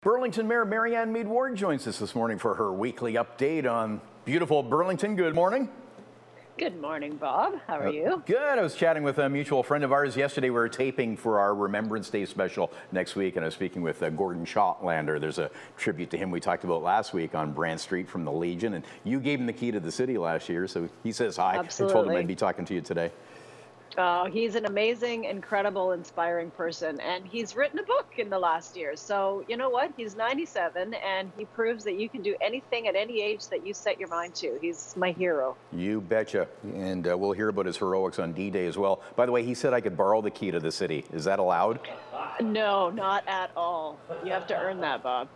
Burlington Mayor Marianne Meed Ward joins us this morning for her weekly update on beautiful Burlington. Good morning. Good morning, Bob. How are you? Good. I was chatting with a mutual friend of ours yesterday. We were taping for our Remembrance Day special next week, and I was speaking with Gordon Shotlander. There's a tribute to him we talked about last week on Brand Street from the Legion, and you gave him the key to the city last year, so he says hi. Absolutely. I told him I'd be talking to you today. He's an amazing, incredible, inspiring person, and he's written a book in the last year. So, you know what? He's 97, and he proves that you can do anything at any age that you set your mind to. He's my hero. You betcha. And we'll hear about his heroics on D-Day as well. By the way, he said I could borrow the key to the city. Is that allowed? No, not at all. You have to earn that, Bob.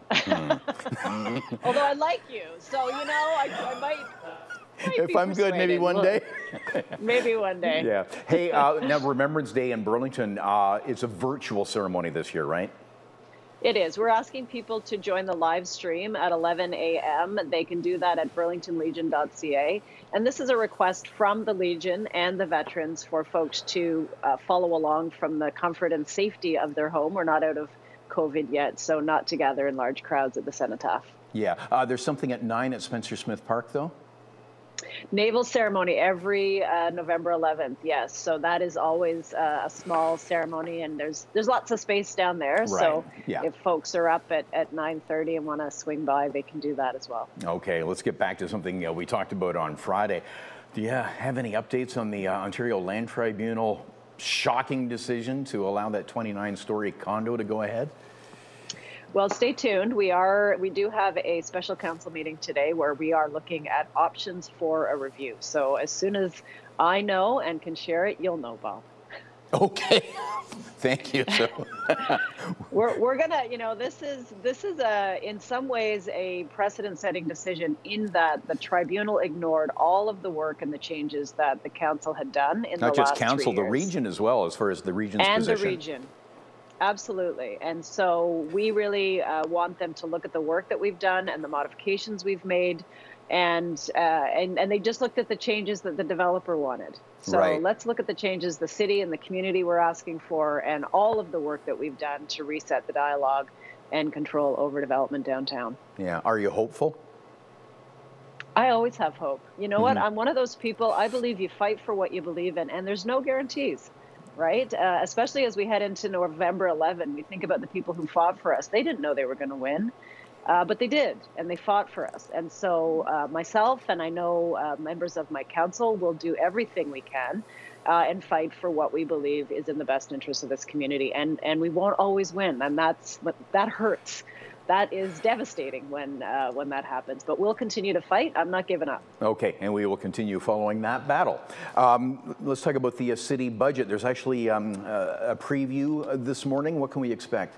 Although I like you, so, you know, I might... If I'm good, maybe one day. Maybe one day. Yeah. Hey, now Remembrance Day in Burlington, it's a virtual ceremony this year, right? It is. We're asking people to join the live stream at 11 a.m. They can do that at burlingtonlegion.ca. And this is a request from the Legion and the veterans for folks to follow along from the comfort and safety of their home. We're not out of COVID yet, so not to gather in large crowds at the cenotaph. Yeah. There's something at 9 at Spencer Smith Park, though? Naval ceremony every November 11th, yes. So that is always a small ceremony, and there's lots of space down there. Right. So yeah. If folks are up at 9:30 and want to swing by, they can do that as well. Okay, let's get back to something we talked about on Friday. Do you have any updates on the Ontario Land Tribunal shocking decision to allow that 29-story condo to go ahead? Well, stay tuned. We do have a special council meeting today where we are looking at options for a review. So as soon as I know and can share it, you'll know, Bob. Okay. Thank you. So we're gonna, you know, this is in some ways a precedent-setting decision in that the tribunal ignored all of the work and the changes that the council had done in the last 3 years. Not just council, the region as well, as far as the region's position. And the region. Absolutely. And so we really want them to look at the work that we've done and the modifications we've made. And they just looked at the changes that the developer wanted. So right. Let's look at the changes the city and the community were asking for and all of the work that we've done to reset the dialogue and control over development downtown. Yeah. Are you hopeful? I always have hope. You know what? I'm one of those people. I believe you fight for what you believe in, and there's no guarantees. Right? Especially as we head into November 11, we think about the people who fought for us. They didn't know they were going to win, but they did, and they fought for us. And so myself and I know members of my council will do everything we can and fight for what we believe is in the best interest of this community. And we won't always win, and that hurts. That is devastating when that happens. But we'll continue to fight. I'm not giving up. Okay, and we will continue following that battle. Let's talk about the city budget. There's actually a preview this morning. What can we expect?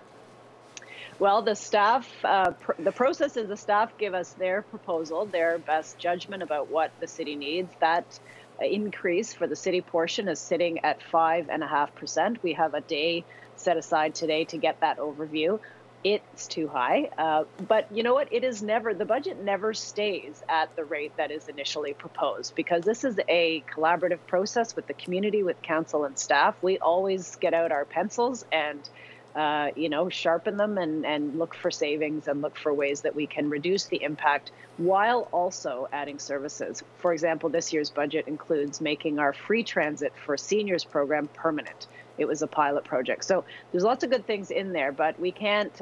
Well, the staff, the process is the staff give us their proposal, their best judgment about what the city needs. That increase for the city portion is sitting at 5.5%. We have a day set aside today to get that overview. It's too high, but you know what? The budget never stays at the rate that is initially proposed because this is a collaborative process with the community, with council and staff. We always get out our pencils and, sharpen them and look for savings and look for ways that we can reduce the impact while also adding services. For example, this year's budget includes making our free transit for seniors program permanent. It was a pilot project. So there's lots of good things in there, but we can't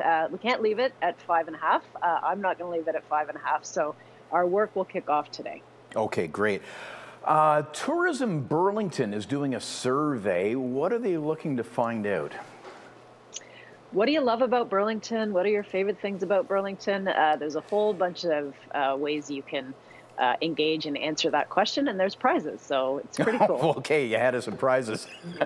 leave it at 5.5. I'm not going to leave it at 5.5. So our work will kick off today. Okay, great. Tourism Burlington is doing a survey. What are they looking to find out? What do you love about Burlington? What are your favorite things about Burlington? There's a whole bunch of ways you can engage and answer that question, and there's prizes, so it's pretty cool. Okay, you had us some prizes. We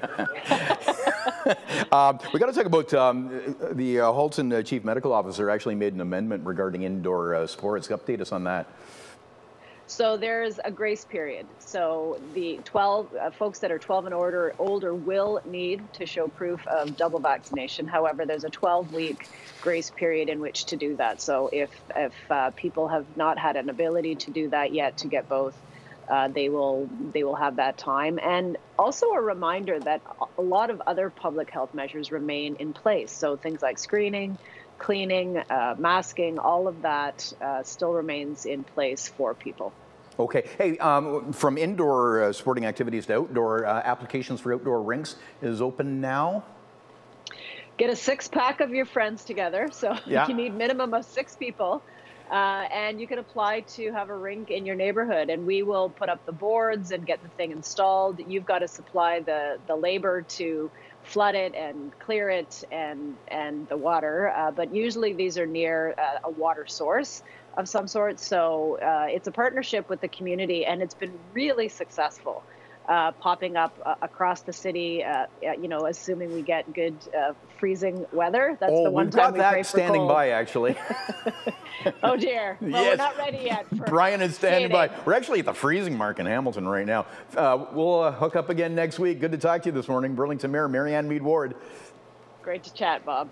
got to talk about the Halton Chief Medical Officer actually made an amendment regarding indoor sports. Update us on that. So there's a grace period. So the 12 folks that are 12 and older will need to show proof of double vaccination. However, there's a 12-week grace period in which to do that. So if people have not had an ability to do that yet to get both, they will have that time. And also a reminder that a lot of other public health measures remain in place. So things like screening, cleaning, masking, all of that still remains in place for people. Okay. Hey, from indoor sporting activities to outdoor, applications for outdoor rinks is open now? Get a 6-pack of your friends together. So Yeah. you need minimum of 6 people. And you can apply to have a rink in your neighborhood, and we will put up the boards and get the thing installed. You've got to supply the labor to flood it and clear it and the water. But usually these are near a water source of some sort. So it's a partnership with the community, and it's been really successful. Popping up across the city, assuming we get good freezing weather. That's the one time we pray for cold. We've got that standing by, actually. Oh dear. Well, yes. We're not ready yet. Brian is standing skating. by. We're actually at the freezing mark in Hamilton right now. We'll hook up again next week. Good to talk to you this morning. Burlington Mayor Marianne Meed Ward. Great to chat, Bob.